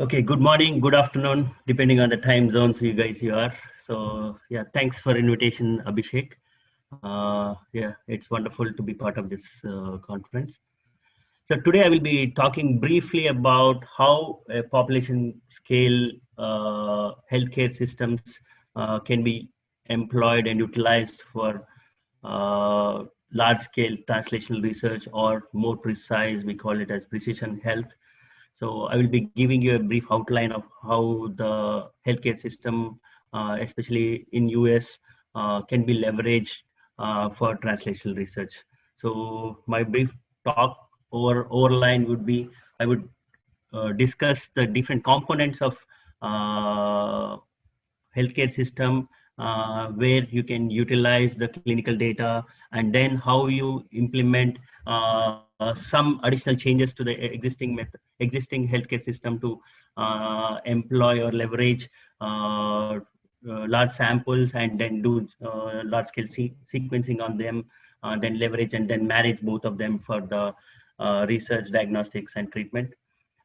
Okay, good morning, good afternoon, depending on the time zones you are. So yeah, thanks for invitation, Abhishek. Yeah, it's wonderful to be part of this conference. So today I will be talking briefly about how a population scale healthcare systems can be employed and utilized for uh, large scale translational research, or more precise, we call it as precision health. So I will be giving you a brief outline of how the healthcare system, especially in US, can be leveraged for translational research. So my brief talk overline would be, I would discuss the different components of uh, healthcare system, where you can utilize the clinical data, and then how you implement some additional changes to the existing healthcare system to employ or leverage large samples, and then do large scale sequencing on them, then leverage and then manage both of them for the research, diagnostics, and treatment.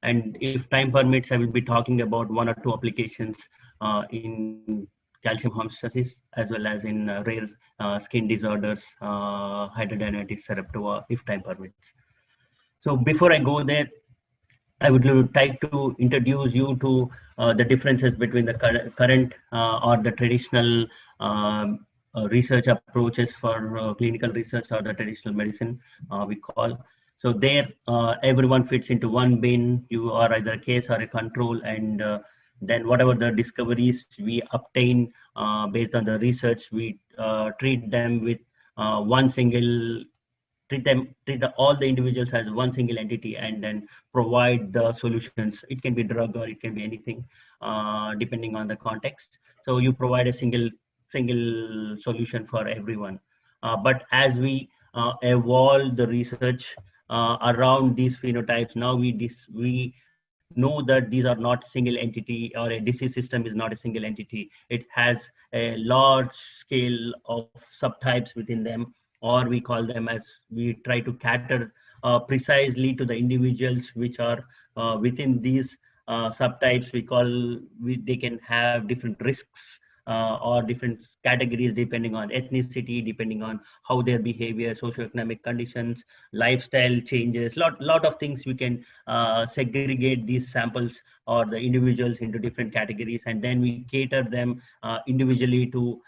And if time permits, I will be talking about one or two applications in calcium homeostasis, as well as in rare skin disorders, hidradenitis suppurativa, if time permits. So before I go there, I would like to introduce you to the differences between the current or the traditional research approaches for clinical research, or the traditional medicine we call. So there, everyone fits into one bin. You are either a case or a control, and then whatever the discoveries we obtain based on the research, we treat them with one single all the individuals as one single entity, and then provide the solutions. It can be drug or it can be anything, depending on the context. So you provide a single solution for everyone. But as we evolve the research around these phenotypes, now we know that these are not single entity, or a disease system is not a single entity. It has a large scale of subtypes within them, or we call them, as we try to cater precisely to the individuals which are within these subtypes. They can have different risks or different categories, depending on ethnicity, depending on how their behavior, socioeconomic conditions, lifestyle changes, lot of things. We can segregate these samples or the individuals into different categories, and then we cater them individually to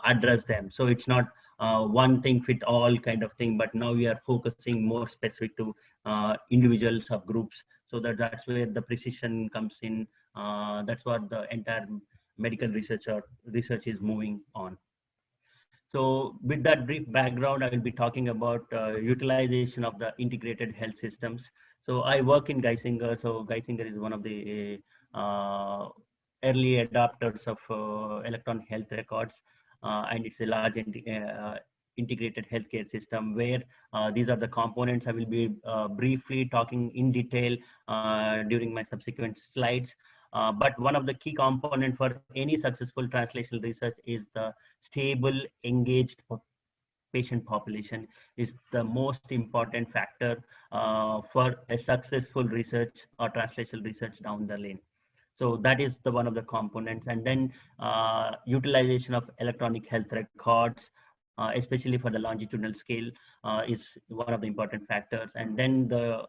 address them. So it's not one thing fit all kind of thing, but now we are focusing more specific to individual subgroups. So that's where the precision comes in. That's what the entire medical research is moving on. So with that brief background, I will be talking about utilization of the integrated health systems. So I work in Geisinger. So Geisinger is one of the early adopters of electronic health records, and it's a large integrated healthcare system, where these are the components. I will be briefly talking in detail during my subsequent slides. But one of the key components for any successful translational research is the stable, engaged patient population is the most important factor for a successful research or translational research down the lane. So that is the one of the components. And then utilization of electronic health records, especially for the longitudinal scale, is one of the important factors. And then the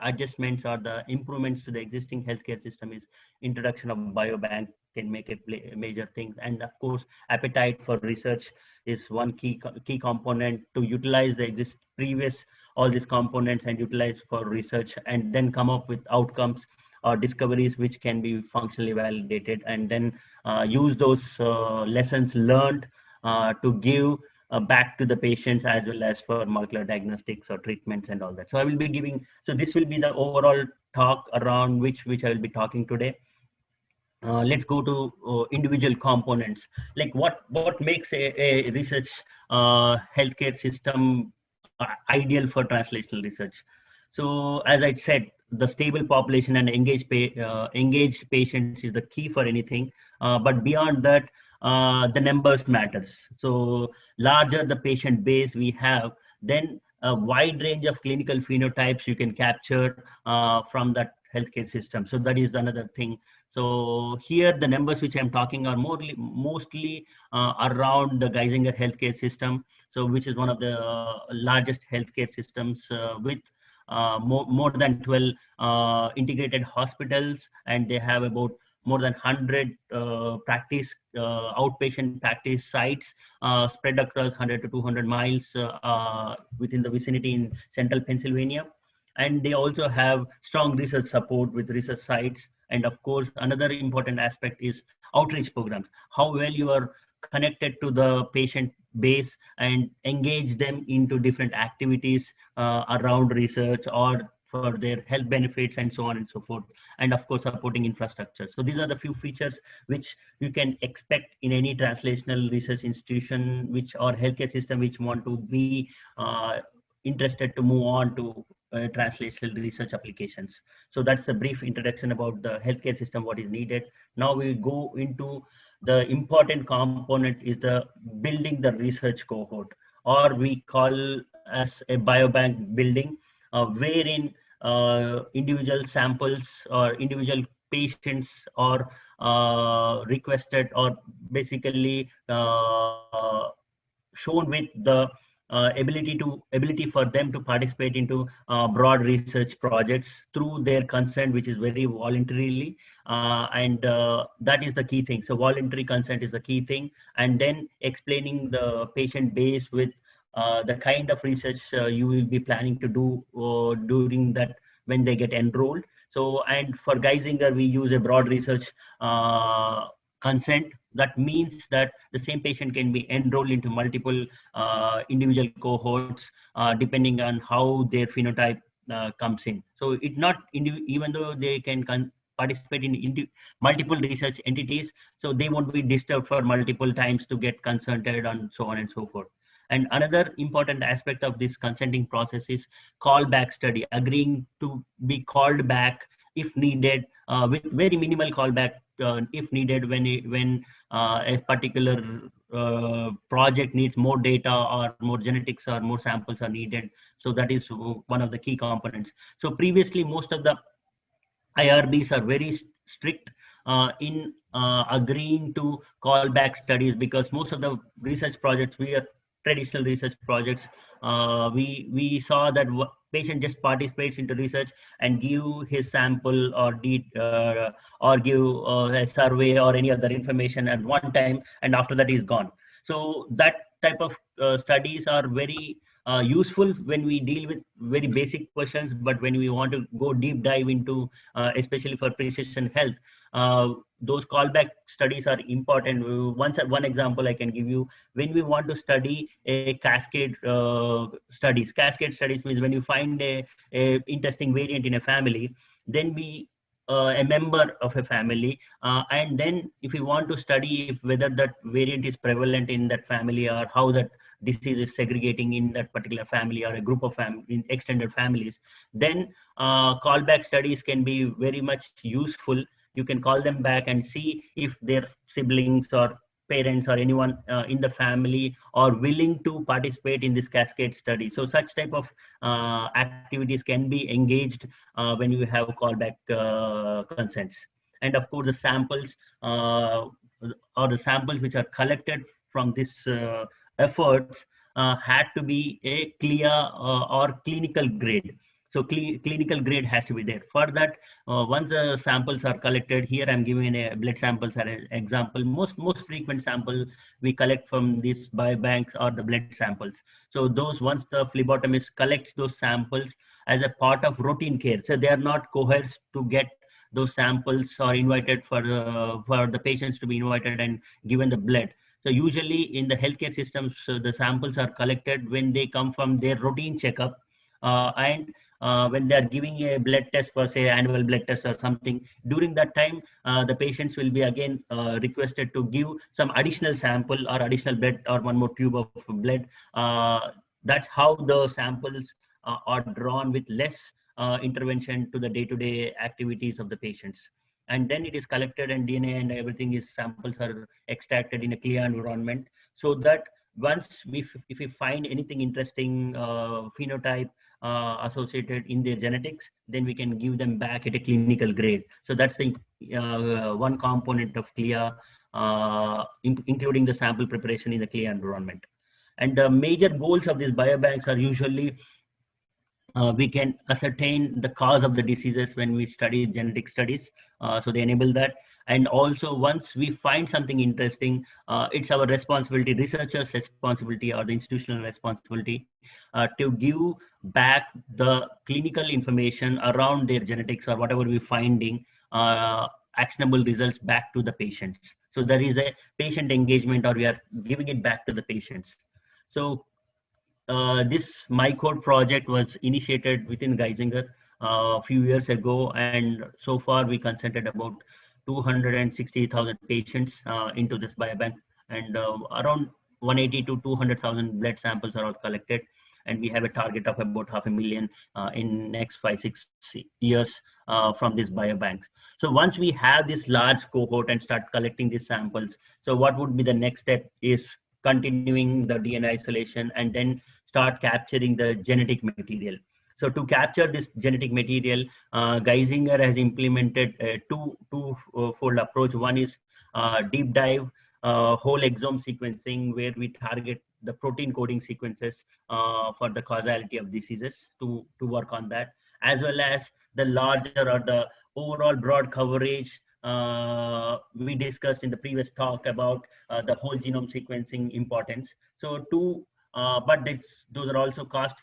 adjustments or the improvements to the existing healthcare system is introduction of biobank can make a major thing. And of course, appetite for research is one key component to utilize the previous all these components and utilize for research, and then come up with outcomes or discoveries which can be functionally validated, and then use those lessons learned to give back to the patients, as well as for molecular diagnostics or treatments and all that. So I will be giving, so this will be the overall talk around which I will be talking today. Let's go to individual components, like what makes a research healthcare system ideal for translational research. So as I said, the stable population and engaged patients is the key for anything. But beyond that, the numbers matters. So larger the patient base we have, then a wide range of clinical phenotypes you can capture from that healthcare system. So that is another thing. So here the numbers which I'm talking are mostly around the Geisinger healthcare system. So which is one of the largest healthcare systems with more than 12 integrated hospitals, and they have about more than 100 outpatient practice sites spread across 100 to 200 miles within the vicinity in central Pennsylvania. And they also have strong research support with research sites. And of course, another important aspect is outreach programs, how well you are connected to the patient base and engage them into different activities around research or for their health benefits and so on and so forth. And of course, supporting infrastructure. So these are the few features which you can expect in any translational research institution which or healthcare system which want to be interested to move on to translational research applications. So that's a brief introduction about the healthcare system, what is needed. Now we go into the important component is the building the research cohort, or we call as a biobank building, wherein individual samples or individual patients or requested or basically shown with the ability for them to participate into broad research projects through their consent, which is very voluntarily, and that is the key thing. So voluntary consent is the key thing, and then explaining the patient base with the kind of research you will be planning to do during that when they get enrolled. So, and for Geisinger, we use a broad research consent. That means that the same patient can be enrolled into multiple individual cohorts depending on how their phenotype comes in. So it's not even though they can participate in multiple research entities, so they won't be disturbed for multiple times to get consented and so on and so forth. And another important aspect of this consenting process is callback study, agreeing to be called back if needed, with very minimal callback if needed when a particular project needs more data or more genetics or more samples are needed. So that is one of the key components. So previously, most of the IRBs are very strict in agreeing to callback studies, because most of the research projects, we are traditional research projects, we saw that patient just participates into research and give his sample or give a survey or any other information at one time, and after that he's gone. So that type of studies are very useful when we deal with very basic questions, but when we want to go deep dive into especially for precision health, those callback studies are important. One example I can give you: when we want to study a cascade studies. Cascade studies means when you find a interesting variant in a family, then we a member of a family, and then if we want to study if whether that variant is prevalent in that family or how that disease is segregating in that particular family or a group of extended families, then callback studies can be very much useful. You can call them back and see if their siblings or parents or anyone in the family are willing to participate in this cascade study. So such type of activities can be engaged when you have callback consents. And of course, the samples or the samples which are collected from this efforts had to be a clear or clinical grade. So clinical grade has to be there. For that, once the samples are collected, here I'm giving a blood samples as an example. Most frequent sample we collect from these biobanks are the blood samples. So those, once the phlebotomist collects those samples as a part of routine care, so they are not coerced to get those samples or invited for the patients to be invited and given the blood. So usually in the healthcare systems, the samples are collected when they come from their routine checkup, and when they are giving a blood test for, say, annual blood test or something. During that time, the patients will be again requested to give some additional sample or additional blood or one more tube of blood. That's how the samples are drawn with less intervention to the day-to-day activities of the patients. And then it is collected and DNA and everything is samples are extracted in a clear environment, so that once if we find anything interesting phenotype associated in their genetics, then we can give them back at a clinical grade. So that's the one component of CLIA, including the sample preparation in the CLIA environment. And the major goals of these biobanks are usually we can ascertain the cause of the diseases when we study genetic studies. So they enable that. And also, once we find something interesting, it's our responsibility, researchers' responsibility or the institutional responsibility to give back the clinical information around their genetics or whatever we're finding, actionable results back to the patients. So there is a patient engagement, or we are giving it back to the patients. So this MyCode project was initiated within Geisinger a few years ago, and so far we consented about 260,000 patients into this biobank, and around 180 to 200,000 blood samples are all collected, and we have a target of about 500,000 in next 5-6 years from these biobanks. So once we have this large cohort and start collecting these samples, so what would be the next step is continuing the DNA isolation and then start capturing the genetic material. So to capture this genetic material, Geisinger has implemented a two-fold approach. One is deep dive whole exome sequencing, where we target the protein coding sequences for the causality of diseases to work on that, as well as the larger or the overall broad coverage. We discussed in the previous talk about the whole genome sequencing importance. So but those are also cost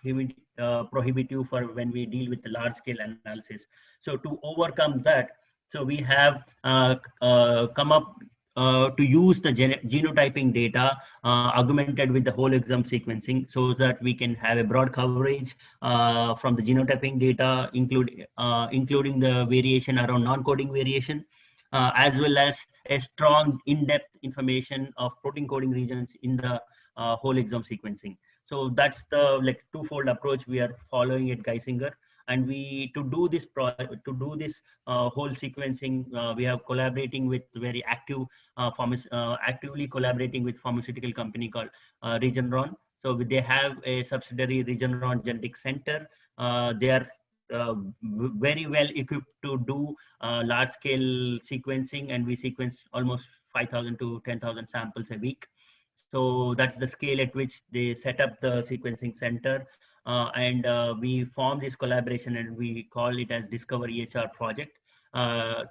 prohibitive for when we deal with the large scale analysis. So to overcome that, so we have come up to use the genotyping data augmented with the whole exome sequencing, so that we can have a broad coverage from the genotyping data, including the variation around non-coding variation, as well as a strong in-depth information of protein coding regions in the whole exome sequencing. So that's the twofold approach we are following at Geisinger. And to do this whole sequencing, we are collaborating with very actively collaborating with pharmaceutical company called Regeneron. So they have a subsidiary, Regeneron Genetic Center. They are very well equipped to do large scale sequencing, and we sequence almost 5,000 to 10,000 samples a week. So that's the scale at which they set up the sequencing center. And we form this collaboration, and we call it as Discover EHR project,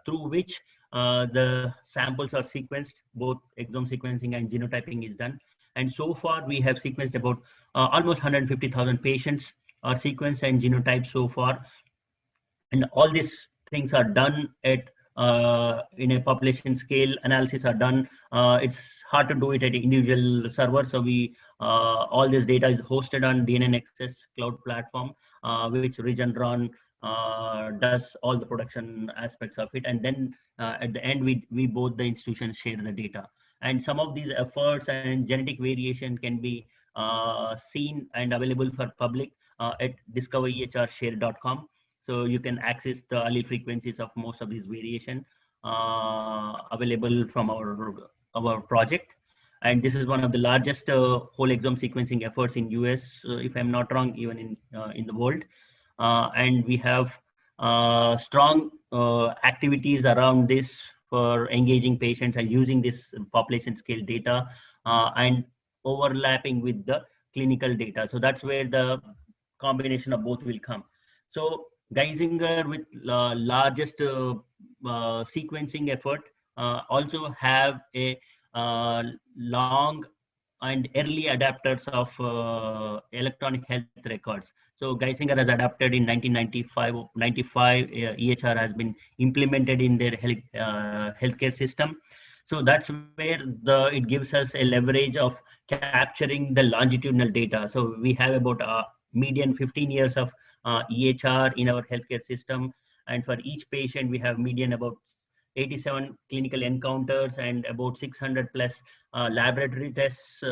through which the samples are sequenced, both exome sequencing and genotyping is done. And so far we have sequenced about almost 150,000 patients are sequenced and genotyped so far. And all these things are done at in a population scale analysis are done. It's hard to do it at an individual server. So all this data is hosted on DNA Nexus cloud platform, which Regeneron does all the production aspects of it. And then at the end, we both the institutions share the data. And some of these efforts and genetic variation can be seen and available for public at discoverehrshare.com. So you can access the allele frequencies of most of these variation available from our project. And this is one of the largest whole exome sequencing efforts in US, if I'm not wrong, even in the world. And we have strong activities around this for engaging patients and using this population scale data and overlapping with the clinical data. So that's where the combination of both will come. So Geisinger, with largest sequencing effort, also have a long and early adapters of electronic health records. So Geisinger has adapted in 1995. EHR has been implemented in their healthcare system. So that's where it gives us a leverage of capturing the longitudinal data. So we have about median 15 years of EHR in our healthcare system, and for each patient we have median about 87 clinical encounters and about 600 plus laboratory tests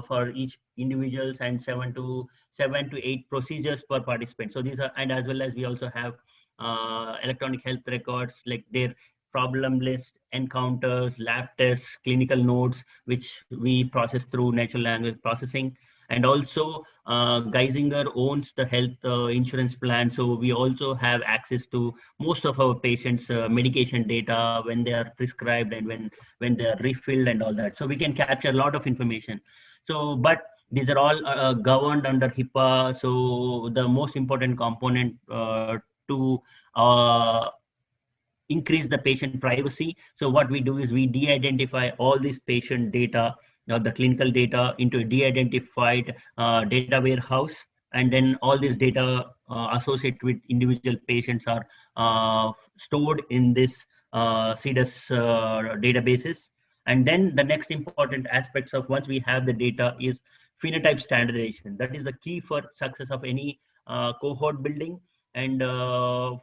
for each individuals, and 7 to 8 procedures per participant. So these are, and as well as we also have electronic health records like their problem list, encounters, lab tests, clinical notes, which we process through natural language processing. And also Geisinger owns the health insurance plan, so we also have access to most of our patients medication data, when they are prescribed and when they are refilled and all that. So we can capture a lot of information. So but these are all governed under HIPAA. So the most important component to increase the patient privacy. So what we do is we de-identify all this patient data, the clinical data, into a de-identified data warehouse, and then all this data associated with individual patients are stored in this CDS databases. And then the next important aspects of once we have the data is phenotype standardization. That is the key for success of any cohort building. And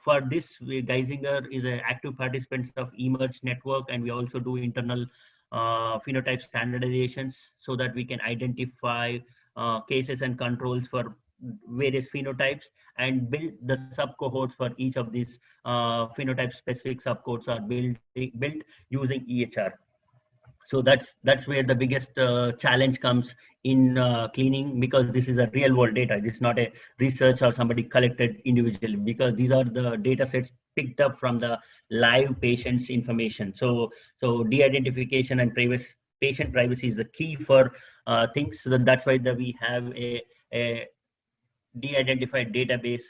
for this, Geisinger is an active participant of eMERGE network, and we also do internal phenotype standardizations so that we can identify cases and controls for various phenotypes and build the sub cohorts for each of these phenotype specific subcodes are built using EHR. So that's where the biggest challenge comes in cleaning, because this is a real world data. It's not a research or somebody collected individually, because these are the data sets picked up from the live patients information. So de-identification and patient privacy is the key for things. So that's why we have a de-identified database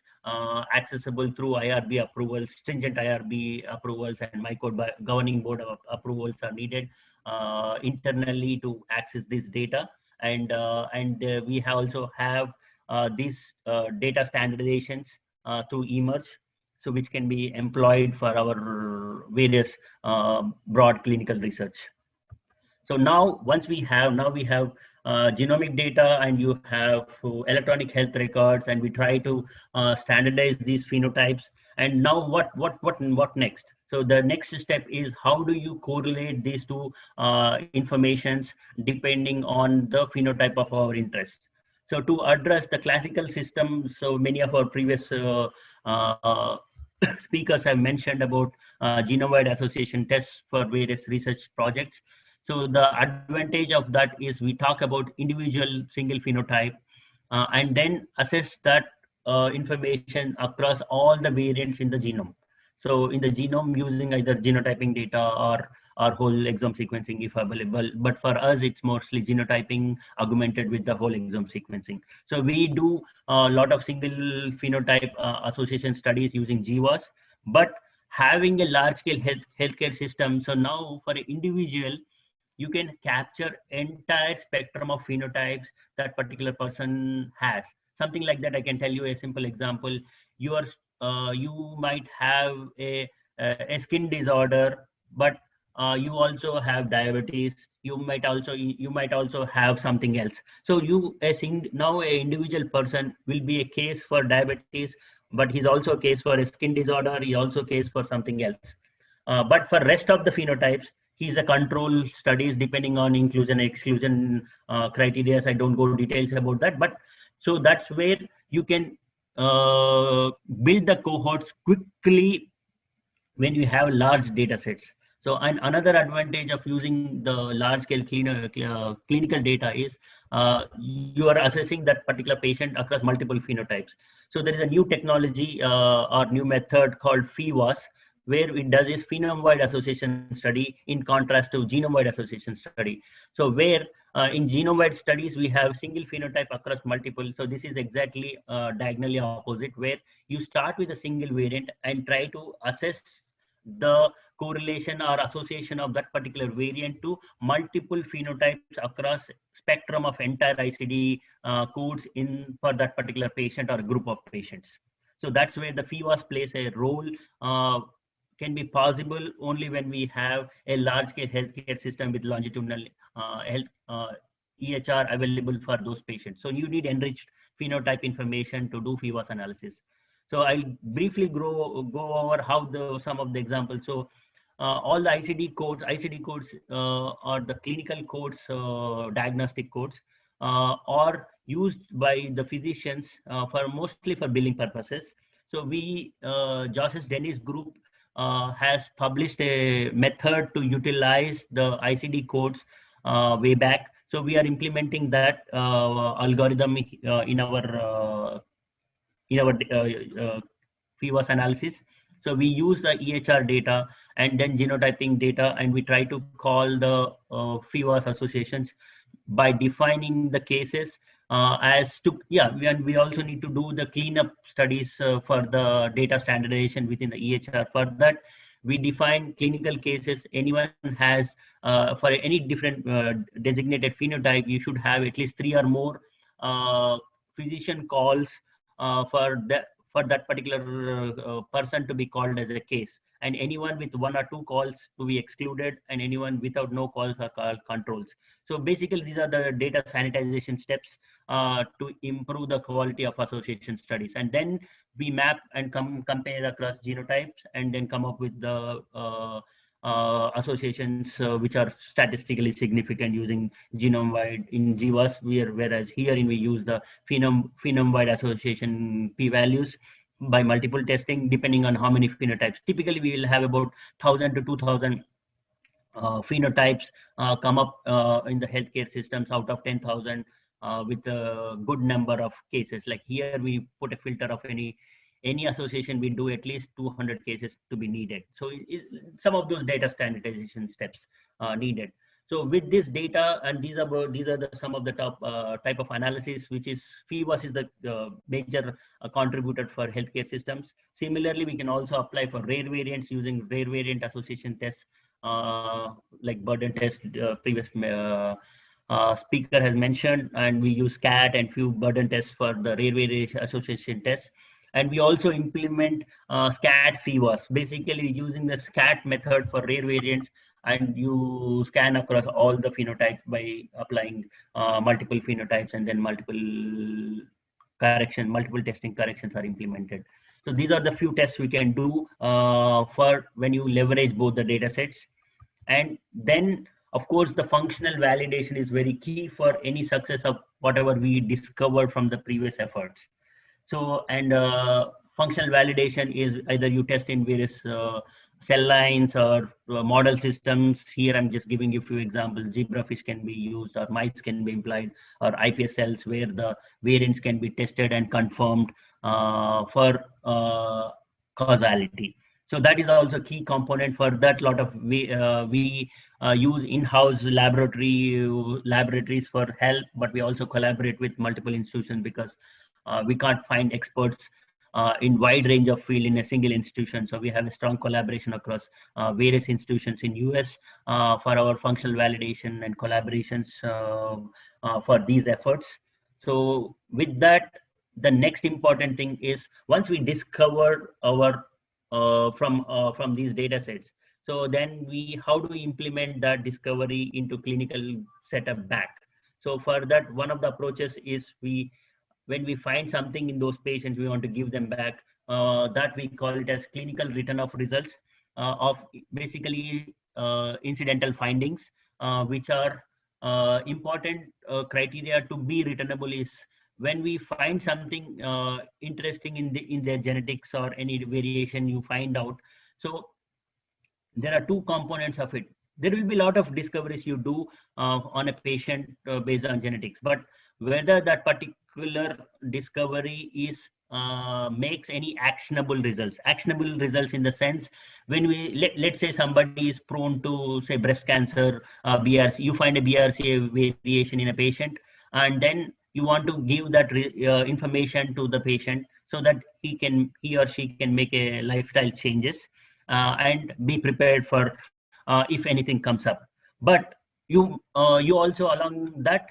accessible through IRB approvals, stringent IRB approvals, and my code governing board of approvals are needed internally to access this data. And we also have these data standardizations through eMERGE, so which can be employed for our various broad clinical research. So now we have genomic data, and you have electronic health records, and we try to standardize these phenotypes. And now what next? So the next step is, how do you correlate these two informations depending on the phenotype of our interest? So to address the classical system, so many of our previous speakers have mentioned about genome-wide association tests for various research projects. So the advantage of that is we talk about individual single phenotype and then assess that information across all the variants in the genome. So in the genome, using either genotyping data or whole exome sequencing if available. But for us, it's mostly genotyping augmented with the whole exome sequencing. So we do a lot of single phenotype association studies using GWAS, but having a large scale healthcare system. So now for an individual, you can capture entire spectrum of phenotypes that particular person has. Something like that, I can tell you a simple example. You might have a skin disorder, but you also have diabetes. You might also have something else. So now a individual person will be a case for diabetes, but he's also a case for a skin disorder. He also a case for something else. But for rest of the phenotypes, he's a control studies depending on inclusion and exclusion criteria. I don't go details about that, but so that's where you can build the cohorts quickly when you have large data sets. So and another advantage of using the large scale clinical data is you are assessing that particular patient across multiple phenotypes. So there is a new technology or new method called PheWAS, where it does is phenome-wide association study in contrast to genome-wide association study. So where in genome-wide studies, we have single phenotype across multiple. So this is exactly diagonally opposite, where you start with a single variant and try to assess the correlation or association of that particular variant to multiple phenotypes across spectrum of entire ICD codes for that particular patient or group of patients. So that's where the PheWAS plays a role. Can be possible only when we have a large-scale healthcare system with longitudinal health EHR available for those patients. So you need enriched phenotype information to do PheWAS analysis. So I'll briefly go over how some of the examples. So all the ICD codes are the clinical codes, diagnostic codes, are used by the physicians mostly for billing purposes. So Josh's Dennis group has published a method to utilize the ICD codes way back. So we are implementing that algorithm in our FIWAS analysis. So we use the EHR data and then genotyping data, and we try to call the FIWAS associations by defining the cases as to, and we also need to do the cleanup studies for the data standardization within the EHR. For that, we define clinical cases. Anyone has, for any different designated phenotype, you should have at least 3 or more physician calls for that particular person to be called as a case, and anyone with 1 or 2 calls to be excluded, and anyone without no calls are called controls. So basically, these are the data sanitization steps to improve the quality of association studies. And then we map and compare across genotypes, and then come up with the associations which are statistically significant using genome-wide in GWAS, whereas here we use the phenome-wide association p-values by multiple testing, depending on how many phenotypes. Typically, we will have about 1,000 to 2,000 phenotypes come up in the healthcare systems out of 10,000 with a good number of cases. Like here, we put a filter of any association, we do at least 200 cases to be needed. So some of those data standardization steps needed. So with this data, and these are some of the top type of analysis, which is FIWAS is the major contributor for healthcare systems. Similarly, we can also apply for rare variants using rare variant association tests like burden test, previous speaker has mentioned, and we use SCAT and few burden tests for the rare variant association tests. And we also implement SCAT FIWAS, basically using the SCAT method for rare variants, and you scan across all the phenotypes by applying multiple phenotypes, and then multiple testing corrections are implemented. So these are the few tests we can do for when you leverage both the data sets. And then, of course, the functional validation is very key for any success of whatever we discovered from the previous efforts. So, and functional validation is either you test in various cell lines or model systems. Here, I'm just giving you a few examples. Zebrafish can be used, or mice can be implied, or iPS cells where the variants can be tested and confirmed for causality. So that is also a key component. For that, lot of we use in-house laboratories for help, but we also collaborate with multiple institutions because we can't find experts in wide range of field in a single institution. So we have a strong collaboration across various institutions in US for our functional validation and collaborations for these efforts. So with that, the next important thing is once we discover our from these data sets, so then how do we implement that discovery into clinical setup back? So for that, one of the approaches is when we find something in those patients, we want to give them back. That we call it as clinical return of results of basically incidental findings, which are important criteria to be returnable is when we find something interesting in their genetics or any variation you find out. So there are two components of it. There will be a lot of discoveries you do on a patient based on genetics, but whether that particular discovery is makes any actionable results in the sense when let's say somebody is prone to say breast cancer, BRCA, you find a BRCA variation in a patient, and then you want to give that information to the patient so that he or she can make a lifestyle changes and be prepared for if anything comes up. But you also along that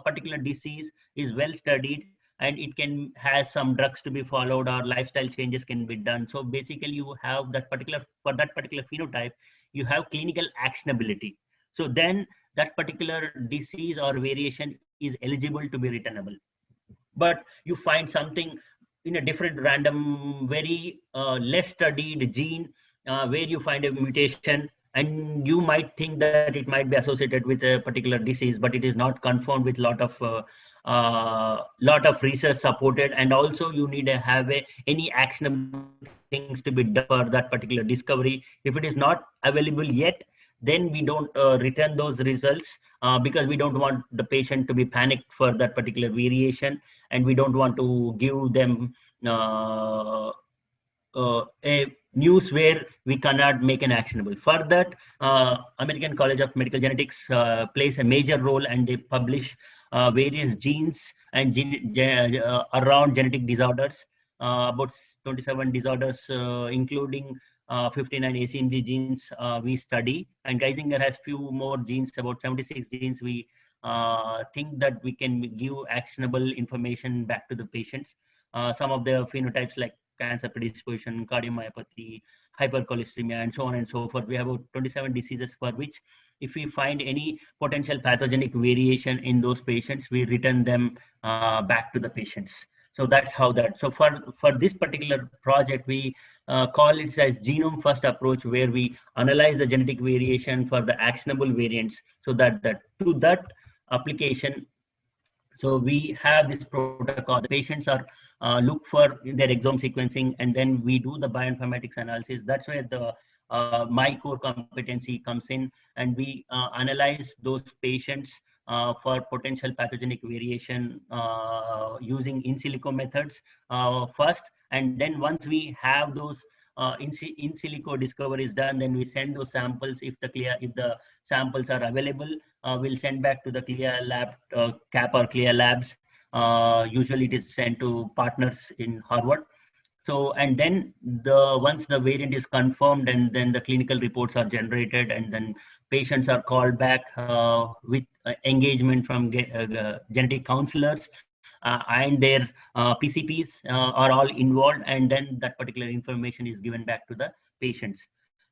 particular disease is well studied, and it has some drugs to be followed or lifestyle changes can be done. So basically you have for that particular phenotype, you have clinical actionability. So then that particular disease or variation is eligible to be returnable. But you find something in a different random, very less studied gene where you find a mutation, and you might think that it might be associated with a particular disease, but it is not confirmed with lot of research supported, and also you need to have any actionable things to be done for that particular discovery. If it is not available yet, then we don't return those results because we don't want the patient to be panicked for that particular variation, and we don't want to give them a news where we cannot make an actionable. For that, American College of Medical Genetics plays a major role, and they publish various genes and around genetic disorders, about 27 disorders, including 59 ACMG genes we study. And Geisinger has few more genes, about 76 genes. We think that we can give actionable information back to the patients. Some of the phenotypes like cancer predisposition, cardiomyopathy, hypercholesteremia, and so on and so forth. We have about 27 diseases for which, if we find any potential pathogenic variation in those patients, we return them back to the patients. So that's how that. So for this particular project, we call it as genome first approach, where we analyze the genetic variation for the actionable variants. So that to that application, so we have this protocol. The patients are look for their exome sequencing, and then we do the bioinformatics analysis. That's where the my core competency comes in, and we analyze those patients for potential pathogenic variation using in silico methods first, and then once we have those in silico discoveries done, then we send those samples. If the samples are available, we'll send back to the CLIA lab, CAP or CLIA labs. Usually it is sent to partners in Harvard. So, and then once the variant is confirmed, and then the clinical reports are generated, and then patients are called back with engagement from genetic counselors, and their PCPs are all involved, and then that particular information is given back to the patients.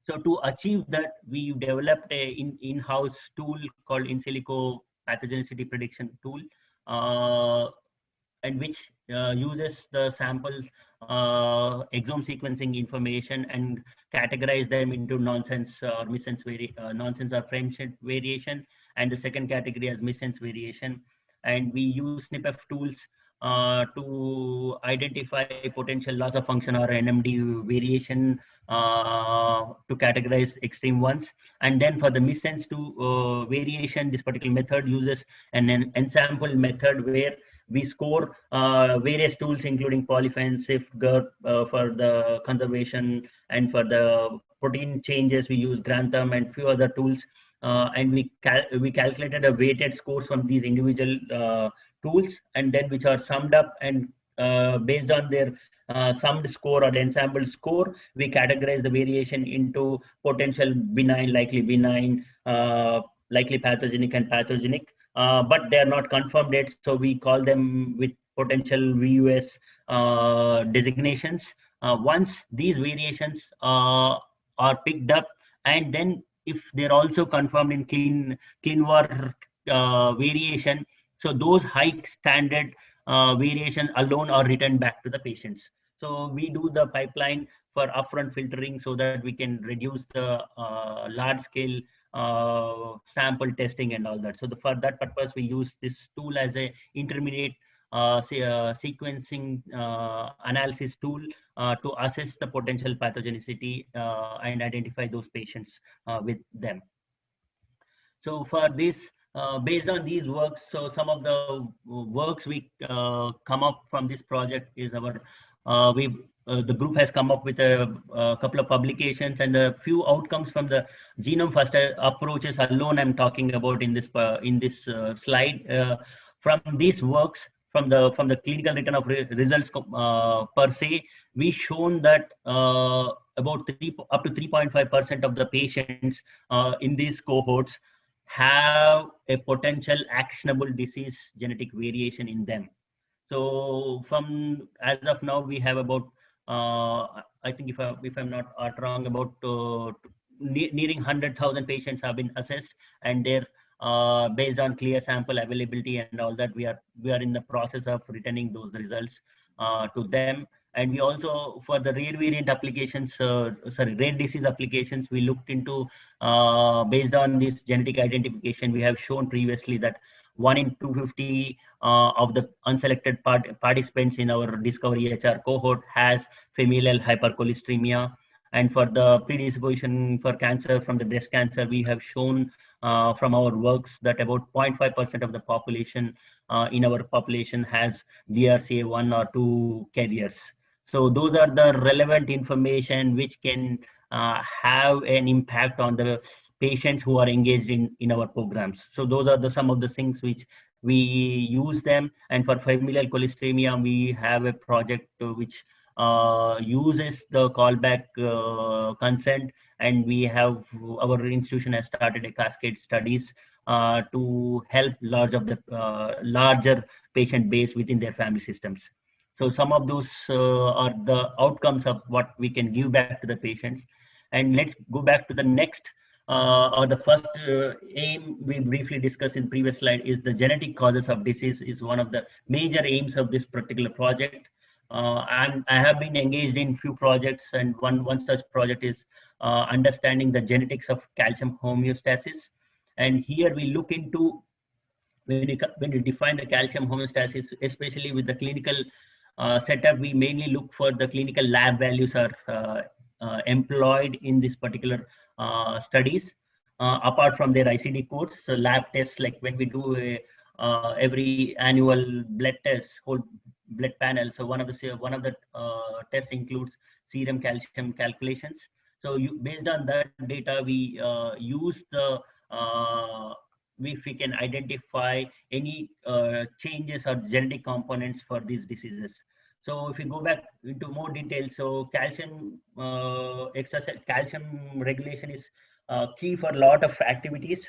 So to achieve that, we developed a in-house tool called in silico pathogenicity prediction tool, and which uses the samples exome sequencing information and categorize them into nonsense or missense nonsense or frame shift variation, and the second category as missense variation. And we use SNPF tools to identify potential loss of function or NMD variation to categorize extreme ones. And then for the missense to variation, this particular method uses an ensample method, where we score various tools, including polyfen, SIFT, GERT for the conservation, and for the protein changes, we use Grantham and few other tools. And we calculated a weighted scores from these individual tools, and then which are summed up, and based on their summed score or the ensemble score, we categorize the variation into potential benign, likely benign, likely pathogenic, and pathogenic. But they are not confirmed yet, so we call them with potential VUS designations. Once these variations are picked up, and then if they're also confirmed in ClinVar variation, so those high standard variation alone are returned back to the patients. So we do the pipeline for upfront filtering, so that we can reduce the large scale sample testing and all that. So for that purpose, we use this tool as a intermediate sequencing analysis tool to assess the potential pathogenicity and identify those patients with them. So for this, based on these works, so some of the works we come up from this project is our, the group has come up with a couple of publications, and a few outcomes from the genome first approaches alone I'm talking about in this slide. From these works, from the clinical return of results per se, we shown that about up to 3.5% of the patients in these cohorts have a potential actionable disease genetic variation in them. So from as of now, we have about I think if I'm not wrong, about nearing 100,000 patients have been assessed, and they're based on clear sample availability and all that, we are in the process of returning those results to them. And we also, for the rare variant applications, rare disease applications, we looked into, based on this genetic identification, we have shown previously that 1 in 250 of the unselected participants in our Discovery HR cohort has familial hypercholesteremia. And for the predisposition for cancer from the breast cancer, we have shown from our works that about 0.5% of the population in our population has BRCA1 or 2 carriers. So those are the relevant information which can have an impact on the patients who are engaged in our programs. So those are some of the things which we use them. And for familial cholecythemia, we have a project which uses the callback consent, and we have our institution has started a cascade studies to help larger patient base within their family systems. So some of those are the outcomes of what we can give back to the patients. And let's go back to the next or the first aim we briefly discussed in previous slide is the genetic causes of disease is one of the major aims of this particular project. And I have been engaged in few projects, and one such project is understanding the genetics of calcium homeostasis. And here we look into when you define the calcium homeostasis, especially with the clinical setup, we mainly look for the clinical lab values are employed in this particular studies. Apart from their ICD codes, so lab tests, like when we do every annual blood test, whole blood panel. So one of the tests includes serum calcium calculations. So based on that data, we use the if we can identify any changes or genetic components for these diseases. So if we go back into more detail, so calcium exercise, calcium regulation is key for a lot of activities,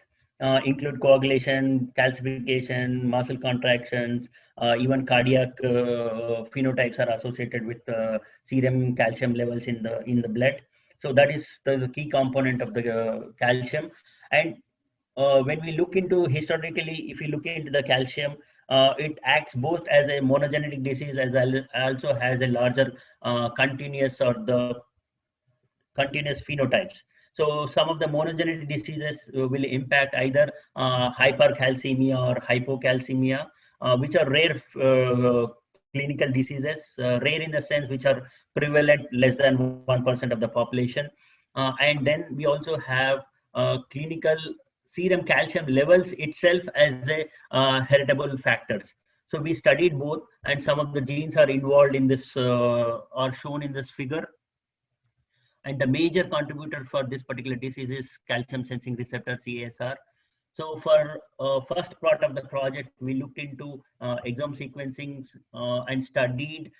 include coagulation, calcification, muscle contractions, even cardiac phenotypes are associated with serum calcium levels in the blood. So that is the key component of the calcium. And when we look into historically, if we look into the calcium, it acts both as a monogenic disease as also has a larger continuous or the continuous phenotypes. So some of the monogenic diseases will impact either hypercalcemia or hypocalcemia, which are rare clinical diseases, rare in the sense which are prevalent less than 1% of the population. And then we also have clinical serum calcium levels itself as a heritable factors. So we studied both, and some of the genes are involved in this, are shown in this figure. And the major contributor for this particular disease is calcium sensing receptor, CSR. So for first part of the project, we looked into exome sequencing and studied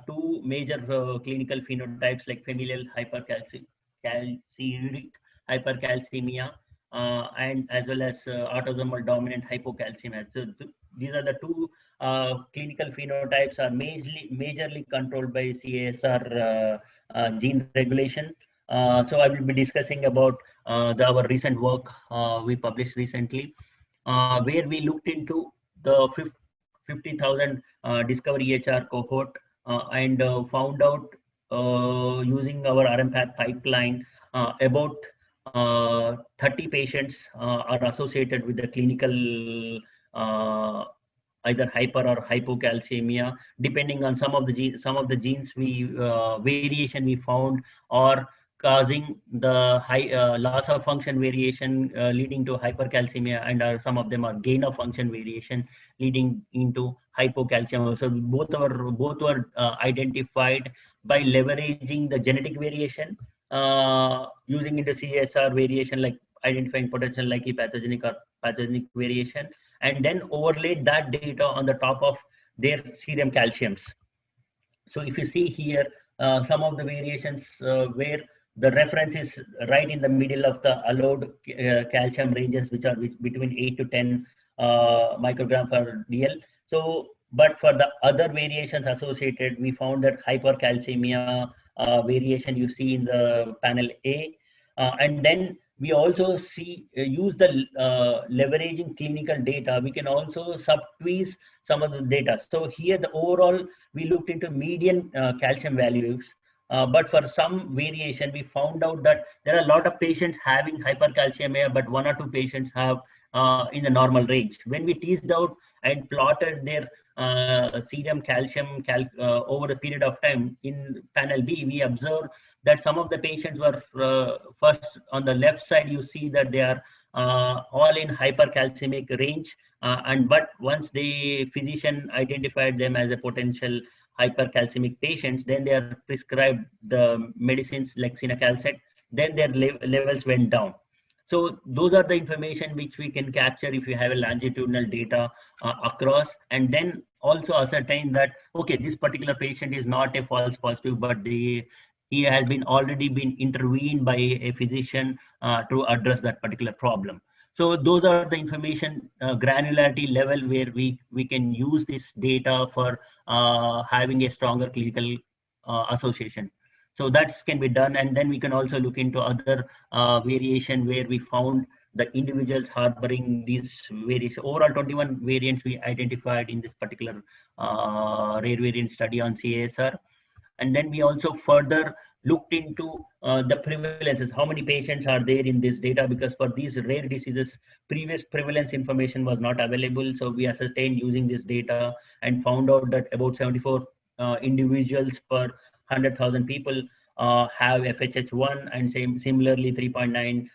two major clinical phenotypes like familial hypercalciuric hypercalcemia and as well as autosomal dominant hypocalcemia. So these are the two clinical phenotypes are majorly controlled by CSR gene regulation. So I will be discussing about our recent work we published recently, where we looked into the 50,000 discovery EHR cohort and found out using our RMPath pipeline about 30 patients are associated with the clinical either hyper or hypocalcemia, depending on some of the genes we variation we found, or causing the high loss of function variation leading to hypercalcemia, and some of them are gain of function variation leading into hypocalcemia. So both were identified by leveraging the genetic variation using into CSR variation, like identifying potential likely pathogenic or pathogenic variation, and then overlaid that data on the top of their serum calciums. So if you see here, some of the variations where the reference is right in the middle of the allowed calcium ranges, which are between 8 to 10 microgram per DL. So, but for the other variations associated, we found that hypercalcemia variation you see in the panel A, and then we also see use the leveraging clinical data. We can also subtweeze some of the data. So here the overall we looked into median calcium values, but for some variation we found out that there are a lot of patients having hypercalcemia, but 1 or 2 patients have in the normal range. When we teased out and plotted their serum calcium over a period of time in panel B, we observed that some of the patients were first on the left side, you see that they are all in hypercalcemic range, but once the physician identified them as a potential hypercalcemic patients, then they are prescribed the medicines like cinacalcet, then their levels went down. So those are the information which we can capture if you have a longitudinal data across, and then also ascertain that, okay, this particular patient is not a false positive, but he has been already been intervened by a physician to address that particular problem. So those are the information granularity level where we can use this data for having a stronger clinical association. So that can be done, and then we can also look into other variation where we found the individuals harboring these various overall 21 variants we identified in this particular rare variant study on CASR. And then we also further looked into the prevalences, how many patients are there in this data, because for these rare diseases, previous prevalence information was not available. So we ascertained using this data and found out that about 74 individuals per 100,000 people have FHH1, and similarly 3.9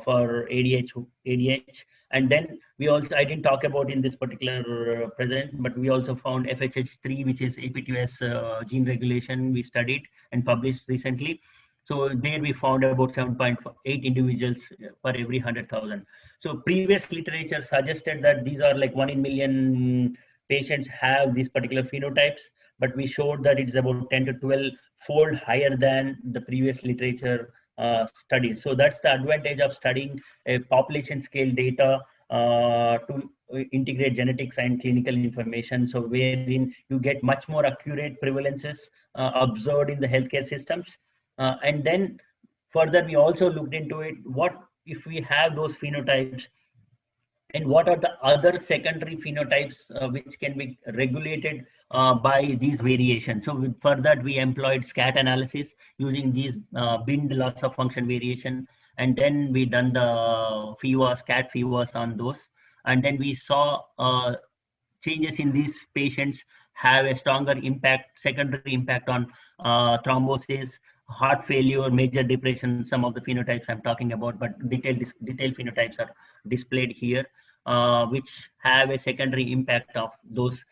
for ADH. And then we also, I didn't talk about in this particular present, but we also found FHH3, which is AP2S gene regulation we studied and published recently. So there we found about 7.8 individuals per every 100,000. So previous literature suggested that these are like 1 in million patients have these particular phenotypes, but we showed that it is about 10 to 12 fold higher than the previous literature studies. So that's the advantage of studying a population scale data to integrate genetics and clinical information. So wherein you get much more accurate prevalences observed in the healthcare systems. And then further, we also looked into it, what if we have those phenotypes, and what are the other secondary phenotypes which can be regulated by these variations. So for that, we employed SCAT analysis using these bind loss of function variation, and then we done the FIVAS, SCAT FIVAS on those, and then we saw changes in these patients have a stronger impact, secondary impact on thrombosis, heart failure, major depression, some of the phenotypes I'm talking about, but detailed phenotypes are displayed here, which have a secondary impact of those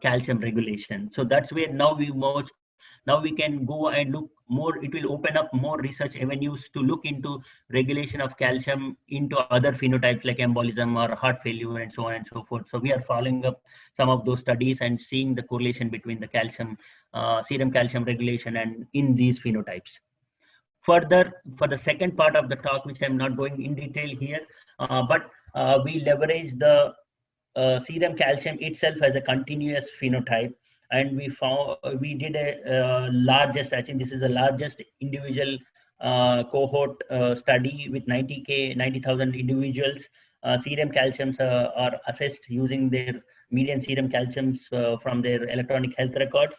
calcium regulation. So that's where now we can go and look more. It will open up more research avenues to look into regulation of calcium into other phenotypes like embolism or heart failure and so on and so forth. So we are following up some of those studies and seeing the correlation between the calcium, serum calcium regulation and in these phenotypes. Further, for the second part of the talk, which I'm not going in detail here, but we leverage the serum calcium itself as a continuous phenotype, and we did a largest, I think this is the largest individual cohort study with 90,000 individuals. Serum calciums are assessed using their median serum calciums from their electronic health records,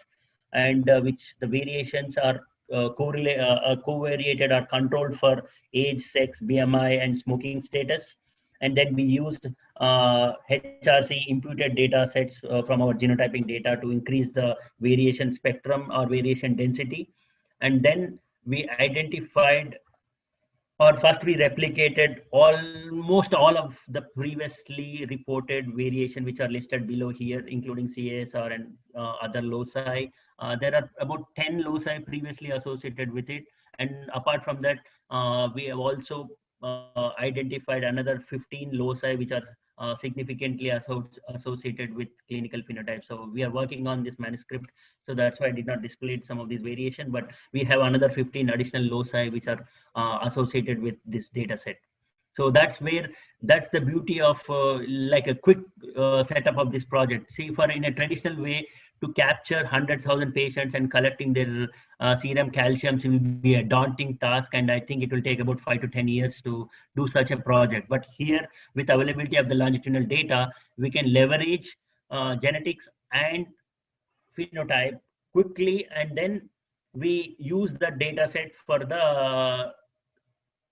and which the variations are covariated or controlled for age, sex, BMI, and smoking status. And then we used HRC imputed data sets from our genotyping data to increase the variation spectrum or variation density. And then we identified, or first we replicated almost all of the previously reported variation which are listed below here, including CASR and other loci. There are about 10 loci previously associated with it. And apart from that, we have also identified another 15 loci which are significantly associated with clinical phenotypes. So we are working on this manuscript, so that's why I did not display some of these variation, but we have another 15 additional loci which are associated with this data set. So that's the beauty of like a quick setup of this project. See, for in a traditional way, to capture 100,000 patients and collecting their serum calciums will be a daunting task, and I think it will take about 5 to 10 years to do such a project. But here, with availability of the longitudinal data, we can leverage genetics and phenotype quickly, and then we use the data set for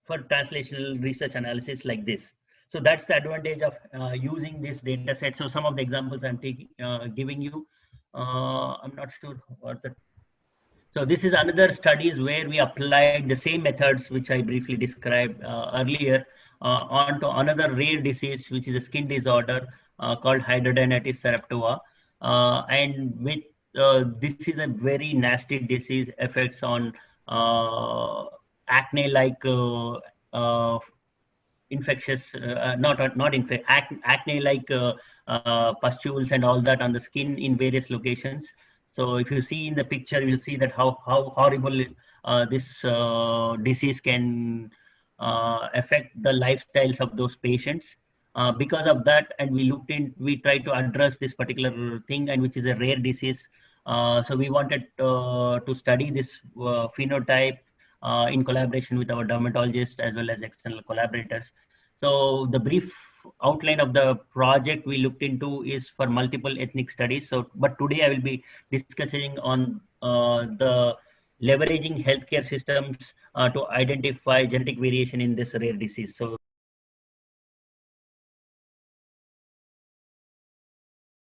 translational research analysis like this. So that's the advantage of using this data set. So some of the examples I'm giving you, I'm not sure what the. So this is another studies where we applied the same methods which I briefly described earlier onto another rare disease, which is a skin disorder called hidradenitis suppurativa, and with this is a very nasty disease, affects on acne-like infectious, acne like pustules and all that on the skin in various locations. So if you see in the picture, you'll see that how horrible this disease can affect the lifestyles of those patients. Because of that, and we tried to address this particular thing, and which is a rare disease. So we wanted to study this phenotype in collaboration with our dermatologists as well as external collaborators. So the brief outline of the project we looked into is for multiple ethnic studies. So, but today I will be discussing on the leveraging healthcare systems to identify genetic variation in this rare disease. So